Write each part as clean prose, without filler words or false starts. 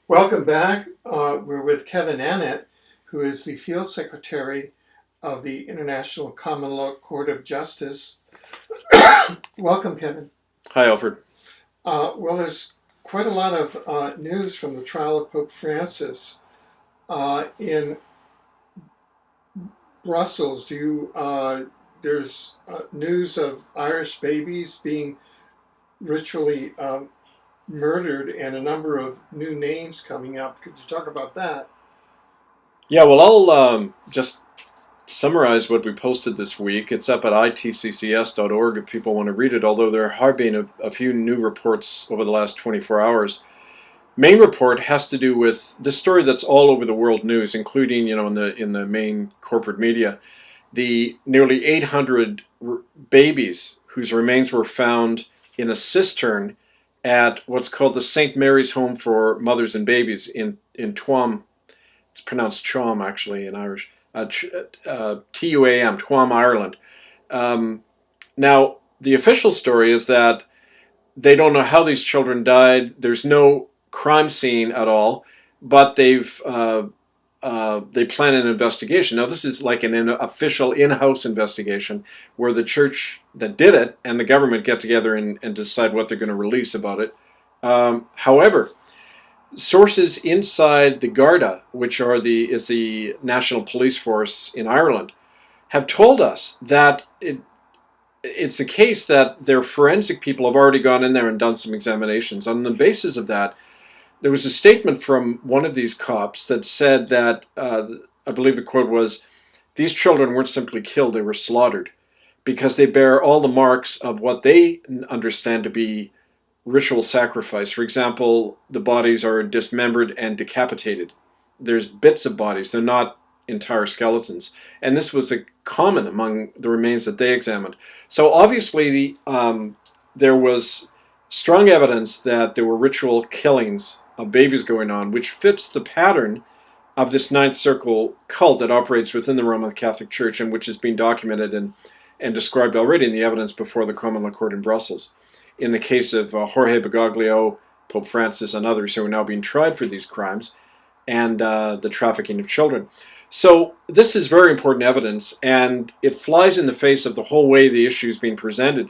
Welcome back. We're with Kevin Annett, who is the Field Secretary of the International Common Law Court of Justice. Welcome, Kevin. Hi, Alfred. Well, there's quite a lot of news from the trial of Pope Francis in Brussels. There's news of Irish babies being ritually murdered and a number of new names coming up. Could you talk about that? Yeah, well, I'll just summarize what we posted this week. It's up at itccs.org if people want to read it, although there have been a few new reports over the last 24 hours. Main report has to do with this story that's all over the world news, including, in the main corporate media, the nearly 800 babies whose remains were found in a cistern at what's called the St. Mary's Home for Mothers and Babies in Tuam. It's pronounced Chom, actually, in Irish. Tuam, Tuam, Ireland. Now, the official story is that they don't know how these children died. There's no crime scene at all, but they plan an investigation. Now, this is like an official in-house investigation where the church that did it and the government get together and decide what they're going to release about it. However, sources inside the Garda, which is the national police force in Ireland, have told us that it's the case that their forensic people have already gone in there and done some examinations. On the basis of that, there was a statement from one of these cops that said that, I believe the quote was, these children weren't simply killed, they were slaughtered, because they bear all the marks of what they understand to be ritual sacrifice. For example, the bodies are dismembered and decapitated. There's bits of bodies, they're not entire skeletons. And this was common among the remains that they examined. So obviously there was strong evidence that there were ritual killings of babies going on, which fits the pattern of this Ninth Circle cult that operates within the Roman Catholic Church and which has been documented and described already in the evidence before the Common Law Court in Brussels. In the case of Jorge Bergoglio, Pope Francis, and others who are now being tried for these crimes and the trafficking of children. So this is very important evidence, and it flies in the face of the whole way the issue is being presented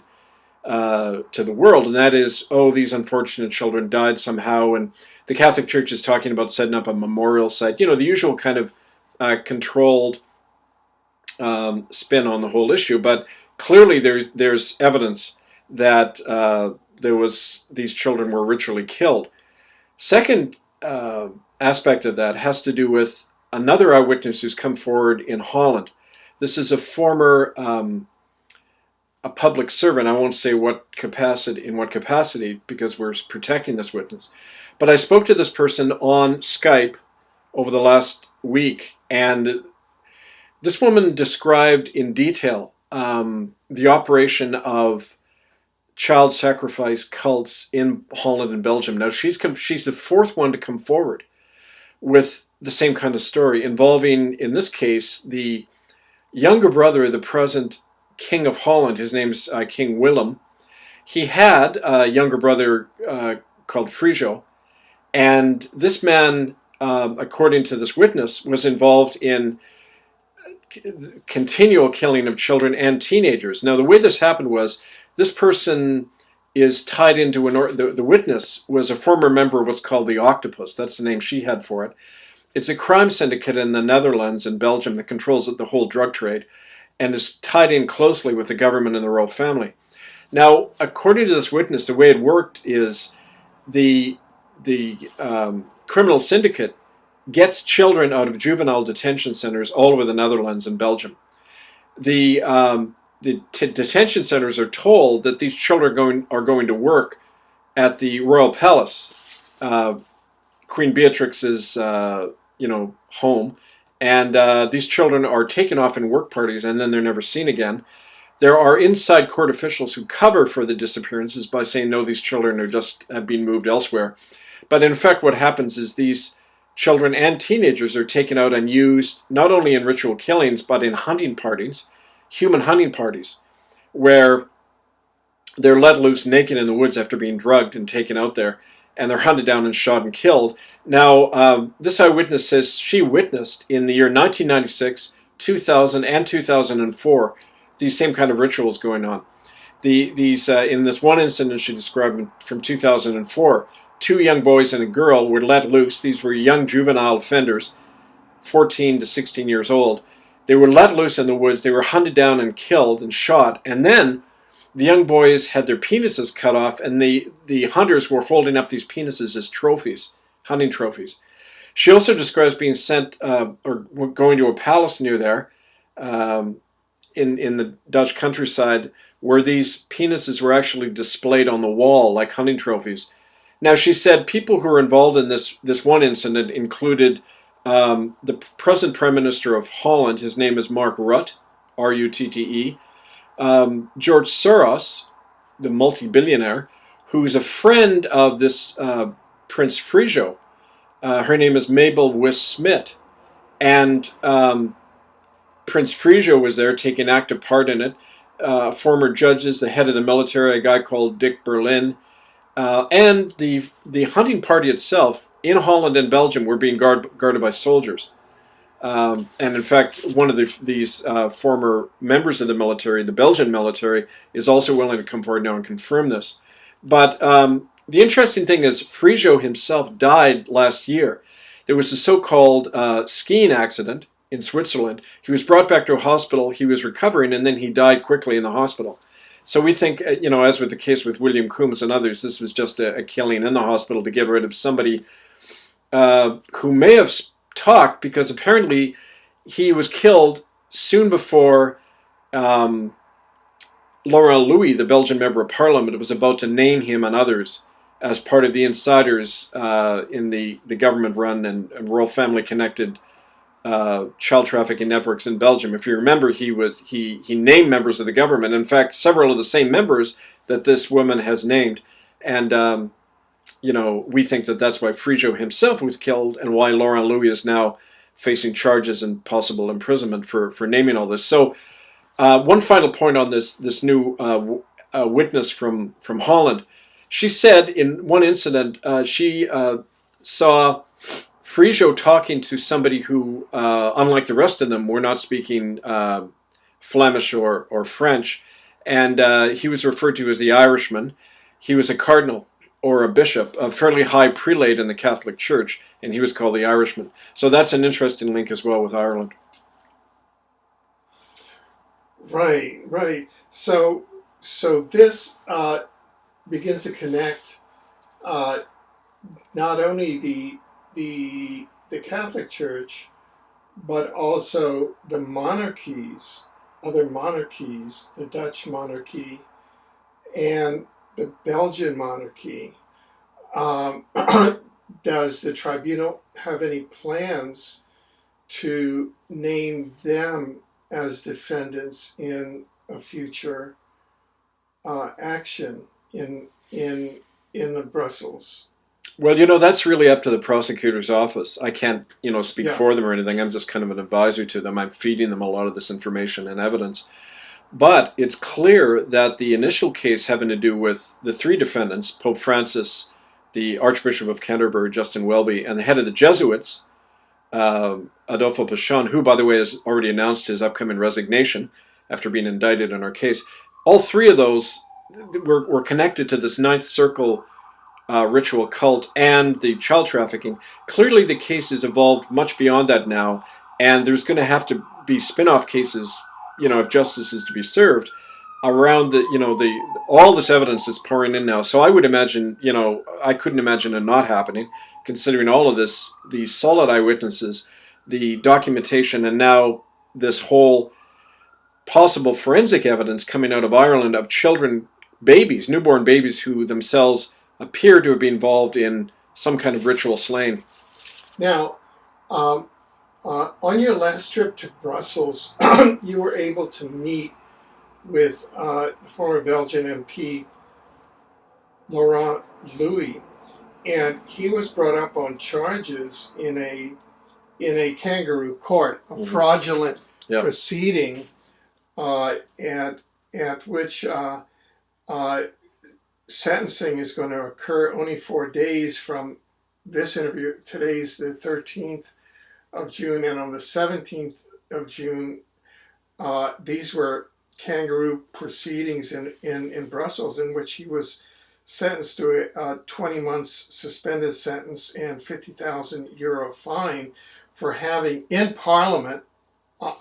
to the world, and that is, oh, these unfortunate children died somehow, and the Catholic Church is talking about setting up a memorial site, the usual kind of controlled spin on the whole issue. But clearly there's evidence that these children were ritually killed. Second aspect of that has to do with another eyewitness who's come forward in Holland. This is a former a public servant. I won't say in what capacity, because we're protecting this witness. But I spoke to this person on Skype over the last week, and this woman described in detail the operation of child sacrifice cults in Holland and Belgium. Now, she's the fourth one to come forward with the same kind of story, involving, in this case, the younger brother of the present King of Holland. His name's King Willem. He had a younger brother called Friso, and this man, according to this witness, was involved in continual killing of children and teenagers. Now, the way this happened was, this person is tied into the witness was a former member of what's called the Octopus. That's the name she had for it. It's a crime syndicate in the Netherlands and Belgium that controls the whole drug trade and is tied in closely with the government and the royal family. Now, according to this witness, the way it worked is the criminal syndicate gets children out of juvenile detention centers all over the Netherlands and Belgium. The detention centers are told that these children are going to work at the royal palace, Queen Beatrix's home, and these children are taken off in work parties and then they're never seen again. There are inside court officials who cover for the disappearances by saying, no, these children have been moved elsewhere. But in fact, what happens is these children and teenagers are taken out and used not only in ritual killings, but in hunting parties, human hunting parties, where they're let loose naked in the woods after being drugged and taken out there. and they're hunted down and shot and killed. Now, this eyewitness says she witnessed in the year 1996, 2000, and 2004 these same kind of rituals going on. These in this one incident she described from 2004, two young boys and a girl were let loose. These were young juvenile offenders, 14 to 16 years old. They were let loose in the woods. They were hunted down and killed and shot. And then the young boys had their penises cut off, and the hunters were holding up these penises as trophies, hunting trophies. She also describes being sent or going to a palace near there in the Dutch countryside, where these penises were actually displayed on the wall like hunting trophies. Now, she said people who were involved in this one incident included the present Prime Minister of Holland. His name is Mark Rutte, R-U-T-T-E. George Soros, the multi-billionaire, who's a friend of this Prince Friso. Her name is Mabel Wiss-Smith. And Prince Friso was there taking active part in it. Former judges, the head of the military, a guy called Dick Berlin, and the hunting party itself in Holland and Belgium were being guarded by soldiers. And in fact, one of these former members of the military, the Belgian military, is also willing to come forward now and confirm this. But the interesting thing is Friso himself died last year. There was a so-called skiing accident in Switzerland. He was brought back to a hospital. He was recovering, and then he died quickly in the hospital. So we think, as with the case with William Coombs and others, this was just a killing in the hospital to get rid of somebody who may have talked, because apparently he was killed soon before Laurent Louis, the Belgian member of parliament, was about to name him and others as part of the insiders in the government-run and royal family-connected child trafficking networks in Belgium. If you remember, he named members of the government. In fact, several of the same members that this woman has named. And we think that that's why Friso himself was killed, and why Laurent Louis is now facing charges and possible imprisonment for naming all this. So one final point on this new witness from Holland. She said in one incident she saw Friso talking to somebody who, unlike the rest of them, were not speaking Flemish or French, and he was referred to as the Irishman. He was a cardinal or a bishop, a fairly high prelate in the Catholic Church, and he was called the Irishman. So that's an interesting link as well with Ireland. Right. So this begins to connect not only the Catholic Church, but also the monarchies, other monarchies, the Dutch monarchy and the Belgian monarchy. Does the tribunal have any plans to name them as defendants in a future action in Brussels? Well, that's really up to the prosecutor's office. I can't, speak Yeah. for them or anything. I'm just kind of an advisor to them. I'm feeding them a lot of this information and evidence. But it's clear that the initial case having to do with the three defendants, Pope Francis, the Archbishop of Canterbury, Justin Welby, and the head of the Jesuits, Adolfo Pachon, who, by the way, has already announced his upcoming resignation after being indicted in our case. All three of those were connected to this Ninth Circle ritual cult and the child trafficking. Clearly, the case has evolved much beyond that now, and there's going to have to be spin-off cases, if justice is to be served, around all this evidence is pouring in now. So I would imagine, I couldn't imagine it not happening, considering all of this, the solid eyewitnesses, the documentation, and now this whole possible forensic evidence coming out of Ireland of children, babies, newborn babies who themselves appear to have been involved in some kind of ritual slaying. Now, on your last trip to Brussels, you were able to meet with the former Belgian MP, Laurent Louis, and he was brought up on charges in a kangaroo court, a fraudulent proceeding, at which sentencing is going to occur only 4 days from this interview. Today's the 13th of June, and on the 17th of June, these were kangaroo proceedings in Brussels, in which he was sentenced to a 20 months suspended sentence and €50,000 fine for having in Parliament,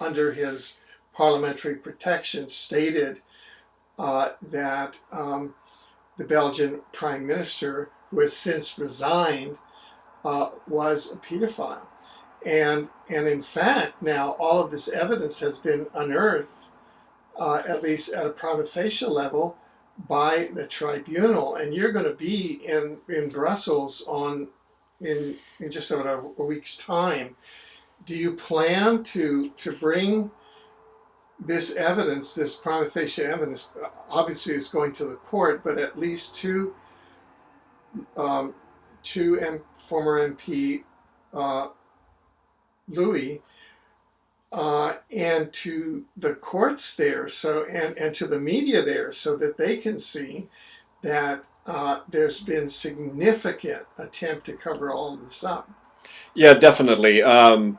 under his parliamentary protection, stated that the Belgian Prime Minister, who has since resigned, was a pedophile. And in fact, now all of this evidence has been unearthed, at least at a prima facie level, by the tribunal. And you're going to be in Brussels in just about a week's time. Do you plan to bring this evidence, this prima facie evidence? Obviously it's going to the court, but at least to former MP Louis, and to the courts there, and to the media there, so that they can see that there's been significant attempt to cover all of this up. Yeah, definitely. The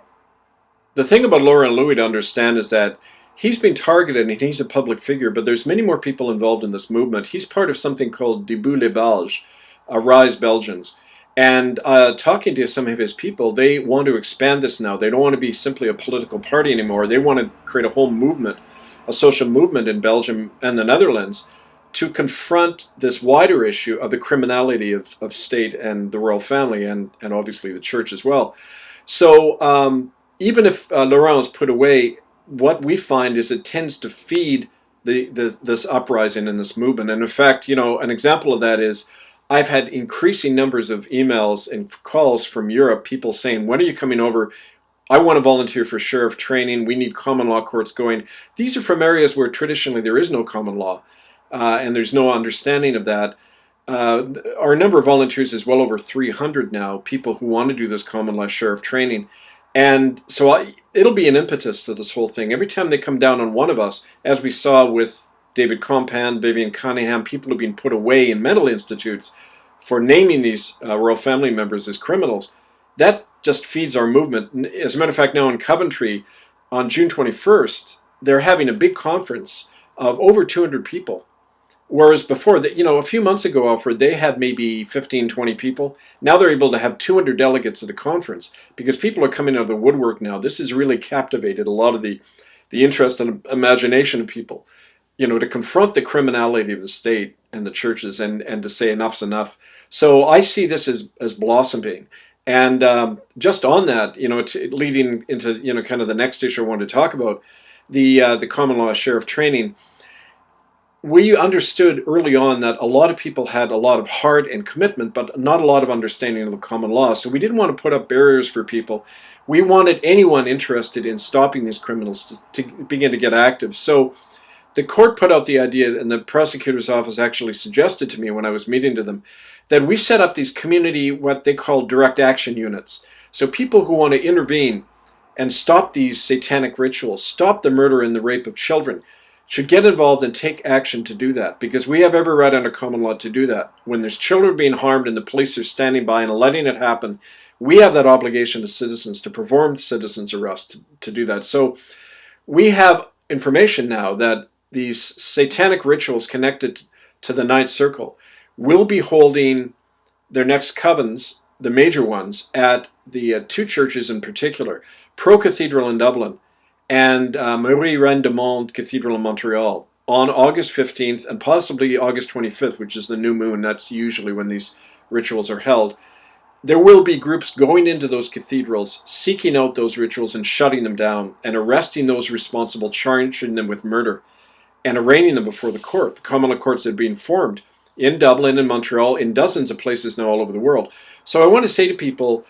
thing about Laurent Louis to understand is that he's been targeted and he's a public figure, but there's many more people involved in this movement. He's part of something called Debout les Belges, Rise Belgians. And talking to some of his people, they want to expand this now. They don't want to be simply a political party anymore. They want to create a whole movement, a social movement in Belgium and the Netherlands to confront this wider issue of the criminality of state and the royal family, and obviously the church as well. So even if Laurent is put away, what we find is it tends to feed this uprising and this movement. And in fact, an example of that is I've had increasing numbers of emails and calls from Europe, people saying, when are you coming over? I want to volunteer for sheriff training. We need common law courts going. These are from areas where traditionally there is no common law, and there's no understanding of that. Our number of volunteers is well over 300 now, people who want to do this common law sheriff training. And so it'll be an impetus to this whole thing. Every time they come down on one of us, as we saw with David Compan, Vivian Cunningham, people who've been put away in mental institutes for naming these royal family members as criminals, that just feeds our movement. As a matter of fact, now in Coventry, on June 21st, they're having a big conference of over 200 people. Whereas before, a few months ago, Alfred, they had maybe 15, 20 people. Now they're able to have 200 delegates at a conference because people are coming out of the woodwork now. This has really captivated a lot of the interest and imagination of people, to confront the criminality of the state and the churches and to say enough's enough. So I see this as blossoming. And just on that, leading into, kind of the next issue I wanted to talk about, the common law sheriff training. We understood early on that a lot of people had a lot of heart and commitment, but not a lot of understanding of the common law. So we didn't want to put up barriers for people. We wanted anyone interested in stopping these criminals to begin to get active. So the court put out the idea, and the prosecutor's office actually suggested to me when I was meeting to them, that we set up these community, what they call direct action units. So people who want to intervene and stop these satanic rituals, stop the murder and the rape of children, should get involved and take action to do that, because we have every right under common law to do that. When there's children being harmed and the police are standing by and letting it happen, we have that obligation as citizens to perform citizens' arrest to do that. So we have information now that these satanic rituals connected to the Ninth Circle will be holding their next covens, the major ones, at the two churches in particular, Pro Cathedral in Dublin and Marie Reine de Monde Cathedral in Montreal, on August 15th and possibly August 25th, which is the new moon. That's usually when these rituals are held. There will be groups going into those cathedrals, seeking out those rituals and shutting them down, and arresting those responsible, charging them with murder, and arraigning them before the court. The common law courts are being formed in Dublin and Montreal, in dozens of places now all over the world. So I want to say to people,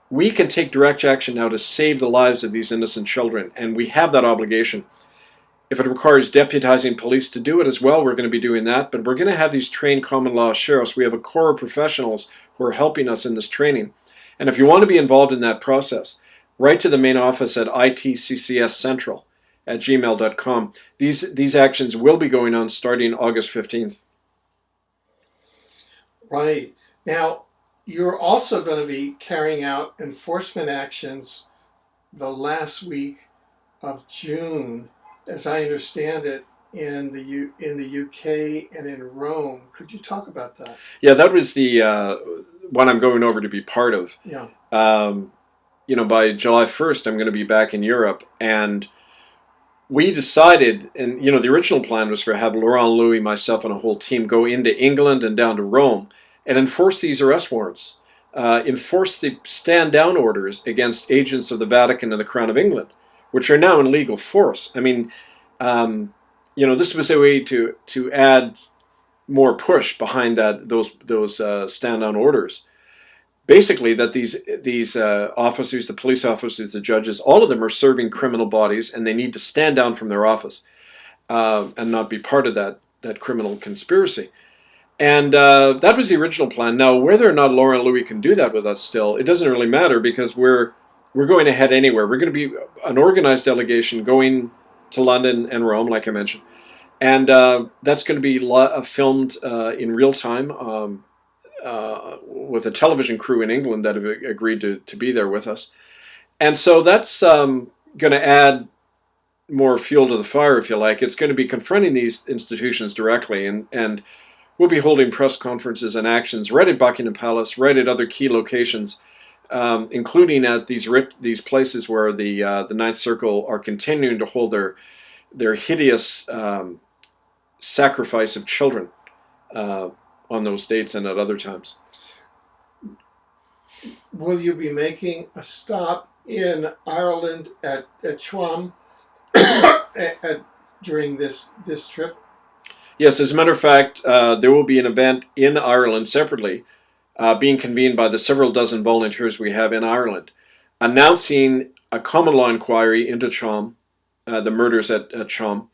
we can take direct action now to save the lives of these innocent children, and we have that obligation. If it requires deputizing police to do it as well, we're going to be doing that, but we're going to have these trained common law sheriffs. We have a core of professionals who are helping us in this training. And if you want to be involved in that process, write to the main office at itccscentral@gmail.com. These actions will be going on starting August 15th. Right. Now, you're also going to be carrying out enforcement actions the last week of June, as I understand it, in the UK and in Rome. Could you talk about that? Yeah, that was the one I'm going over to be part of. Yeah. Um, by July 1st, I'm going to be back in Europe, and we decided, and the original plan was for have Laurent Louis, myself, and a whole team go into England and down to Rome and enforce these arrest warrants, enforce the stand down orders against agents of the Vatican and the Crown of England, which are now in legal force. I mean, this was a way to add more push behind those stand down orders. Basically, that these officers, the police officers, the judges, all of them are serving criminal bodies, and they need to stand down from their office and not be part of that criminal conspiracy. And that was the original plan. Now, whether or not Laurent Louis can do that with us still, it doesn't really matter because we're going ahead anywhere. We're going to be an organized delegation going to London and Rome, like I mentioned, and that's going to be filmed in real time. With a television crew in England that have agreed to be there with us. And so that's going to add more fuel to the fire, if you like. It's going to be confronting these institutions directly, and we'll be holding press conferences and actions right at Buckingham Palace, right at other key locations, including at these places where the Ninth Circle are continuing to hold their hideous sacrifice of children on those dates and at other times. Will you be making a stop in Ireland at Schwam during this trip? Yes, as a matter of fact, there will be an event in Ireland separately, being convened by the several dozen volunteers we have in Ireland, announcing a common law inquiry into Chom, the murders at Chom,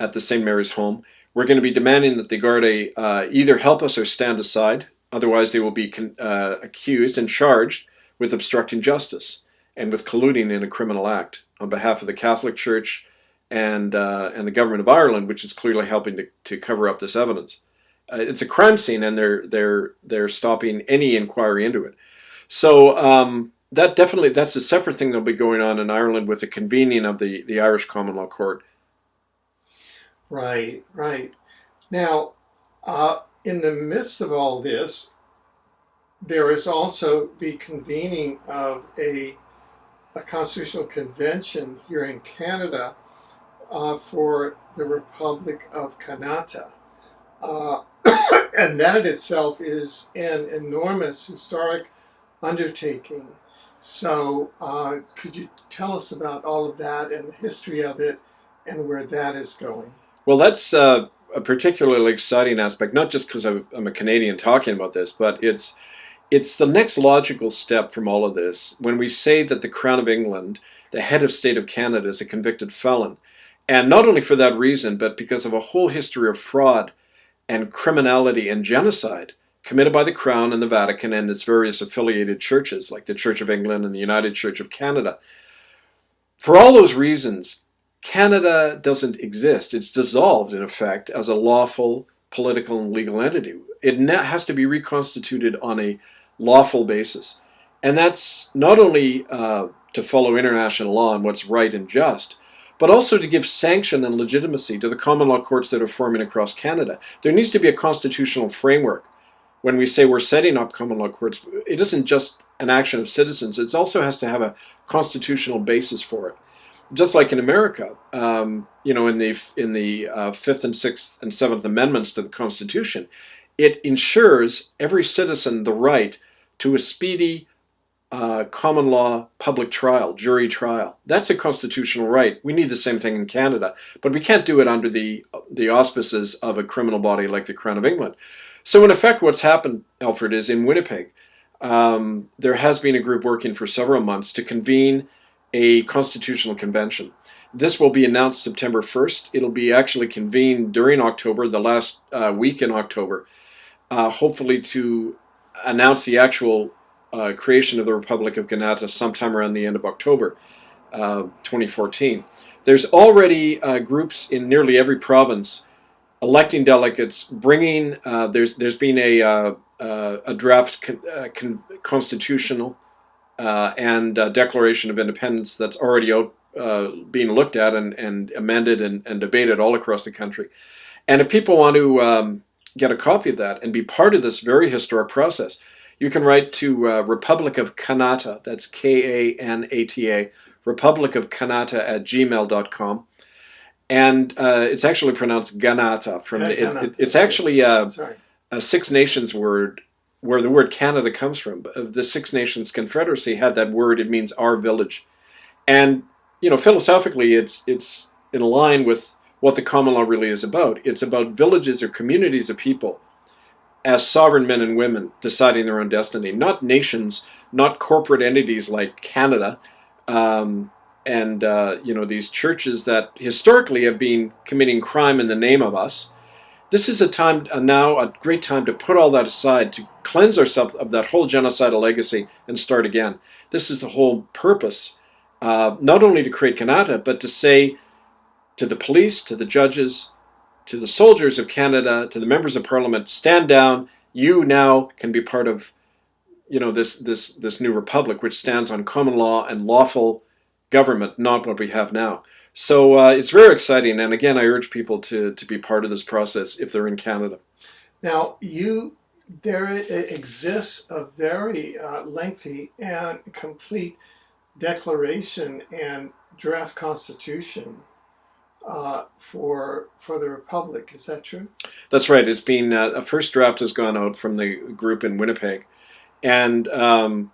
at the St. Mary's home. We're going to be demanding that the Gardaí either help us or stand aside. Otherwise, they will be accused and charged with obstructing justice and with colluding in a criminal act on behalf of the Catholic Church and the government of Ireland, which is clearly helping to cover up this evidence. It's a crime scene, and they're stopping any inquiry into it. So that's a separate thing that'll be going on in Ireland with the convening of the Irish Common Law Court. Right, right. Now, in the midst of all this, there is also the convening of a constitutional convention here in Canada for the Republic of Canada. And that in itself is an enormous historic undertaking. So could you tell us about all of that and the history of it and where that is going? Well, that's a particularly exciting aspect, not just because I'm a Canadian talking about this, but it's the next logical step from all of this. When we say that the Crown of England, the head of state of Canada, is a convicted felon, and not only for that reason, but because of a whole history of fraud and criminality and genocide committed by the Crown and the Vatican and its various affiliated churches, like the Church of England and the United Church of Canada. For all those reasons, Canada doesn't exist. It's dissolved, in effect, as a lawful political and legal entity. It has to be reconstituted on a lawful basis. And that's not only to follow international law and what's right and just, but also to give sanction and legitimacy to the common law courts that are forming across Canada. There needs to be a constitutional framework. When we say we're setting up common law courts, it isn't just an action of citizens. It also has to have a constitutional basis for it. Just like in America, in the Fifth and Sixth and Seventh Amendments to the Constitution, it ensures every citizen the right to a speedy common law public trial, jury trial. That's a constitutional right. We need the same thing in Canada, but we can't do it under the auspices of a criminal body like the Crown of England. So in effect, what's happened, Alfred, is in Winnipeg, there has been a group working for several months to convene a constitutional convention. This will be announced September 1st. It'll be actually convened during October, the last week in October, hopefully to announce the actual creation of the Republic of Canada sometime around the end of October 2014. There's already groups in nearly every province electing delegates, bringing, there's been a a draft constitutional and Declaration of Independence that's already out, being looked at and amended and debated all across the country. And if people want to get a copy of that and be part of this very historic process, you can write to Republic of Kanata, that's Kanata, Republic of Kanata at gmail.com. And it's actually pronounced Ganata. It's actually a Six Nations word where the word Canada comes from. The Six Nations Confederacy had that word. It means our village. And, philosophically, it's in line with what the common law really is about. It's about villages or communities of people as sovereign men and women deciding their own destiny, not nations, not corporate entities like Canada, these churches that historically have been committing crime in the name of us. This is a great time to put all that aside, to cleanse ourselves of that whole genocidal legacy and start again. This is the whole purpose, not only to create Kanata, but to say to the police, to the judges, to the soldiers of Canada, to the members of Parliament, stand down. You now can be part of, this new republic, which stands on common law and lawful government, not what we have now. So it's very exciting, and again, I urge people to be part of this process if they're in Canada. Now, there exists a very lengthy and complete declaration and draft constitution for the Republic. Is that true? That's right. It's been a first draft has gone out from the group in Winnipeg, and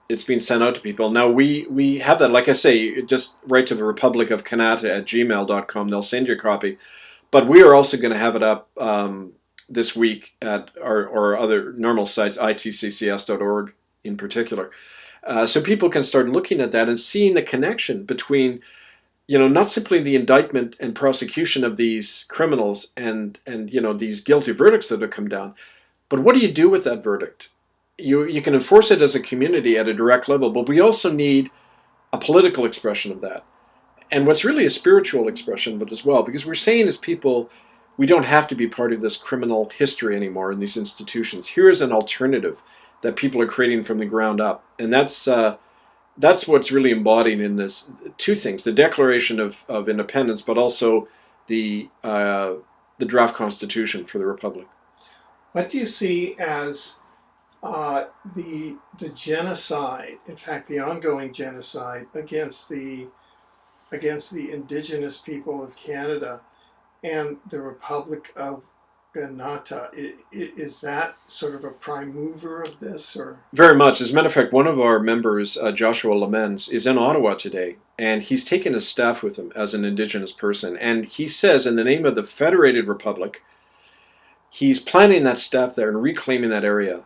it's been sent out to people. Now we have that. Like I say, just write to the Republic of Kanata at gmail.com. They'll send you a copy. But we are also going to have it up this week at our other normal sites, itccs.org in particular. So people can start looking at that and seeing the connection between, not simply the indictment and prosecution of these criminals and these guilty verdicts that have come down, but what do you do with that verdict? You can enforce it as a community at a direct level, but we also need a political expression of that. And what's really a spiritual expression of it as well, because we're saying as people, we don't have to be part of this criminal history anymore in these institutions. Here is an alternative that people are creating from the ground up. And that's what's really embodied in this two things: the Declaration of Independence, but also the draft constitution for the Republic. What do you see as the genocide, in fact, the ongoing genocide against the Indigenous people of Canada and the Republic of Kanata? Is that sort of a prime mover of this, or? Very much. As a matter of fact, one of our members, Joshua Lamens, is in Ottawa today, and he's taken his staff with him as an Indigenous person. And he says, in the name of the Federated Republic, he's planting that staff there and reclaiming that area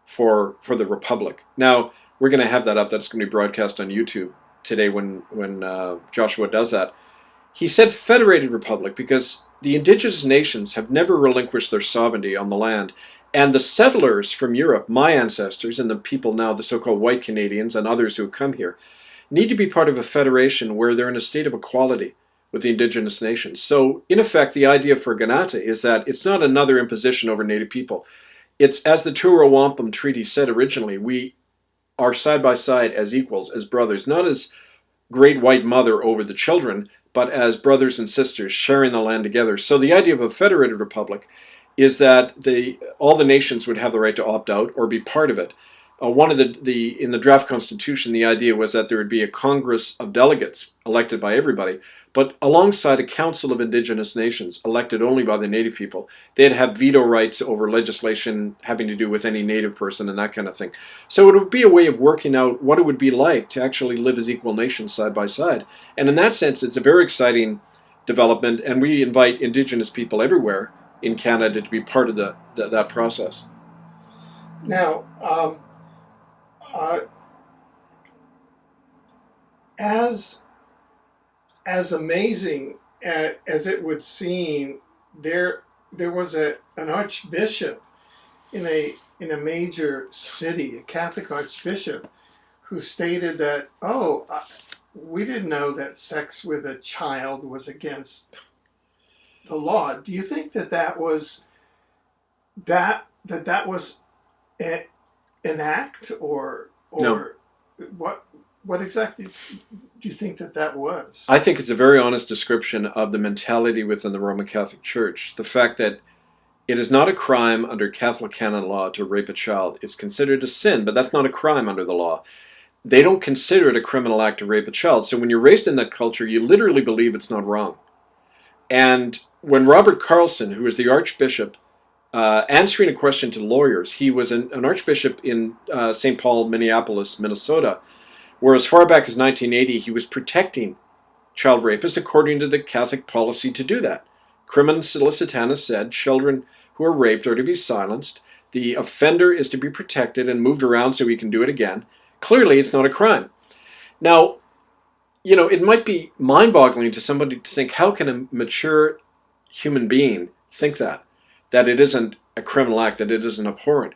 for the Republic. Now, we're going to have that up. That's going to be broadcast on YouTube today when Joshua does that. He said Federated Republic because the Indigenous nations have never relinquished their sovereignty on the land. And the settlers from Europe, my ancestors, and the people now, the so-called white Canadians and others who have come here, need to be part of a federation where they're in a state of equality with the Indigenous nations. So, in effect, the idea for Ganata is that it's not another imposition over Native people. It's, as the Truro Wampum Treaty said originally, we are side by side as equals, as brothers, not as great white mother over the children, but as brothers and sisters sharing the land together. So the idea of a federated republic is that all the nations would have the right to opt out or be part of it. One of in the draft constitution, the idea was that there would be a Congress of delegates elected by everybody, but alongside a Council of Indigenous Nations elected only by the Native people. They'd have veto rights over legislation having to do with any Native person and that kind of thing. So it would be a way of working out what it would be like to actually live as equal nations side by side. And in that sense, it's a very exciting development, and we invite Indigenous people everywhere in Canada to be part of that process. Now, as amazing as it would seem, there was an archbishop in a major city, a Catholic archbishop, who stated that, we didn't know that sex with a child was against the law. Do you think that was a, an act, or No. what what exactly do you think that was? I think it's a very honest description of the mentality within the Roman Catholic Church. The fact that it is not a crime under Catholic canon law to rape a child. It's considered a sin, but that's not a crime under the law. They don't consider it a criminal act to rape a child. So when you're raised in that culture, you literally believe it's not wrong. And when Robert Carlson, who was the Archbishop, answering a question to lawyers, he was an Archbishop in St. Paul, Minneapolis, Minnesota, where as far back as 1980, he was protecting child rapists according to the Catholic policy to do that. Crimen Solicitatis said children who are raped are to be silenced. The offender is to be protected and moved around so he can do it again. Clearly, it's not a crime. Now, it might be mind-boggling to somebody to think, how can a mature human being think that it isn't a criminal act, that it isn't abhorrent?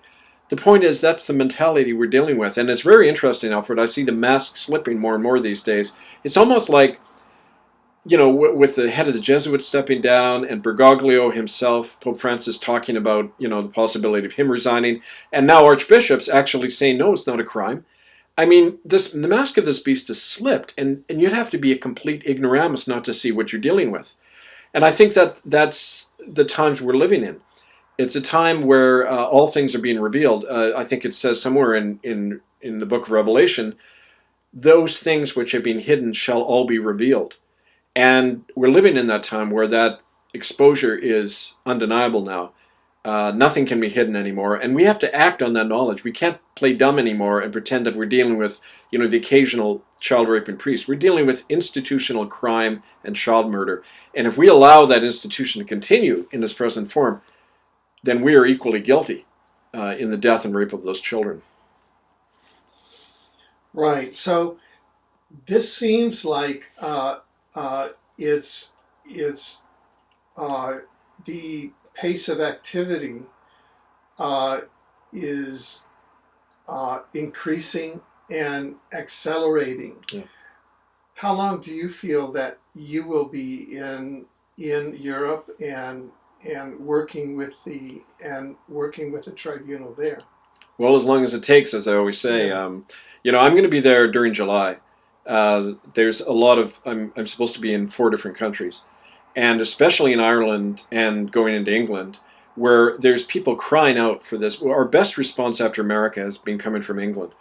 The point is, that's the mentality we're dealing with. And it's very interesting, Alfred. I see the mask slipping more and more these days. It's almost like, with the head of the Jesuits stepping down and Bergoglio himself, Pope Francis, talking about, the possibility of him resigning, and now archbishops actually saying, no, it's not a crime. I mean, the mask of this beast has slipped, and you'd have to be a complete ignoramus not to see what you're dealing with. And I think that's the times we're living in. It's a time where all things are being revealed. I think it says somewhere in the book of Revelation, those things which have been hidden shall all be revealed. And we're living in that time where that exposure is undeniable now. Nothing can be hidden anymore, and we have to act on that knowledge. We can't play dumb anymore and pretend that we're dealing with, the occasional child raping priest. We're dealing with institutional crime and child murder. And if we allow that institution to continue in its present form, then we are equally guilty in the death and rape of those children. Right. So this seems like it's the pace of activity is increasing and accelerating. Yeah. How long do you feel that you will be in Europe and working with the tribunal there? Well, as long as it takes, as I always say. Yeah. I'm going to be there during July. There's a lot of I'm supposed to be in 4 different countries, and especially in Ireland and going into England, where there's people crying out for this. Our best response after America has been coming from England.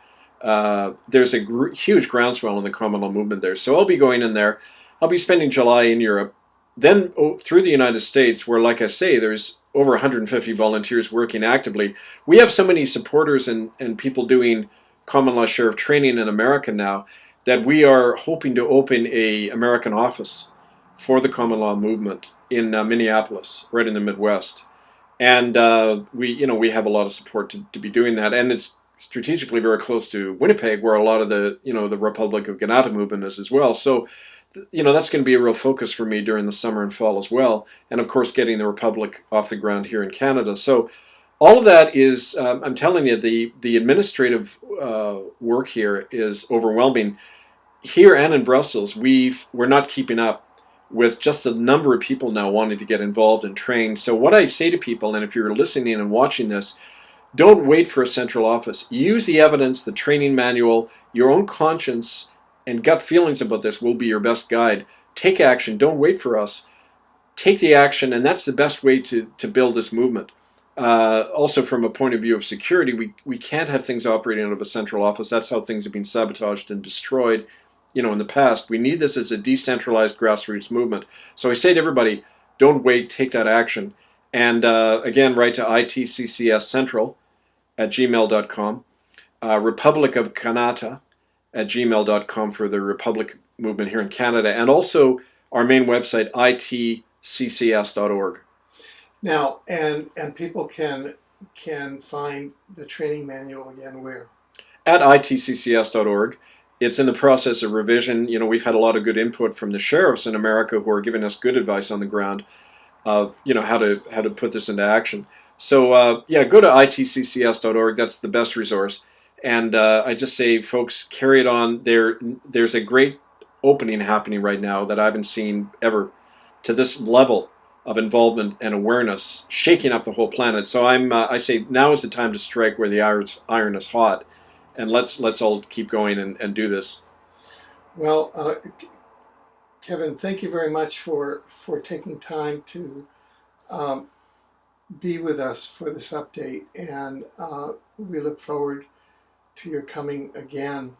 There's a huge groundswell in the common law movement there. So I'll be going in there. I'll be spending July in Europe, then through the United States, where, like I say, there's over 150 volunteers working actively. We have so many supporters and people doing common law sheriff training in America now that we are hoping to open a American office for the common law movement in Minneapolis, right in the Midwest. And we have a lot of support to be doing that. And it's strategically very close to Winnipeg, where a lot of the Republic of Canada movement is as well. So, that's going to be a real focus for me during the summer and fall as well. And of course, getting the Republic off the ground here in Canada. So all of that is, I'm telling you, the administrative work here is overwhelming. Here and in Brussels, we're not keeping up with just the number of people now wanting to get involved and trained. So what I say to people, and if you're listening and watching this, don't wait for a central office. Use the evidence, the training manual, your own conscience and gut feelings about this will be your best guide. Take action. Don't wait for us. Take the action, and that's the best way to build this movement. Also, from a point of view of security, we can't have things operating out of a central office. That's how things have been sabotaged and destroyed, in the past. We need this as a decentralized grassroots movement. So I say to everybody, don't wait. Take that action. And again, write to itccscentral@gmail.com. Republic of Canada @gmail.com for the Republic movement here in Canada, and also our main website, itccs.org. Now, and people can find the training manual again where? At itccs.org. It's in the process of revision. We've had a lot of good input from the sheriffs in America who are giving us good advice on the ground of how to put this into action. So go to itccs.org. That's the best resource. And I just say, folks, carry it on. There's a great opening happening right now that I haven't seen ever to this level of involvement and awareness, shaking up the whole planet. So I say now is the time to strike where the iron is hot, and let's all keep going and do this. Well, Kevin, thank you very much for taking time to be with us for this update, and we look forward to your coming again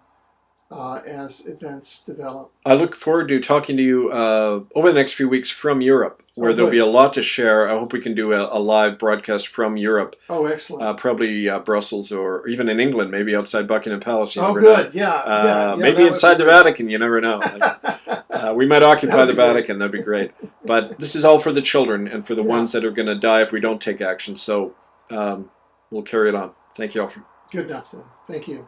as events develop. I look forward to talking to you over the next few weeks from Europe, where there'll good. be a lot to share. I hope we can do a live broadcast from Europe. Oh, excellent. Probably Brussels or even in England, maybe outside Buckingham Palace. You Oh, never good. know. Yeah, maybe inside the Vatican. You never know. We might occupy the Vatican. That'd be great. But this is all for the children and for the ones that are going to die if we don't take action. So we'll carry it on. Thank you, Alfred. Good enough then. Thank you.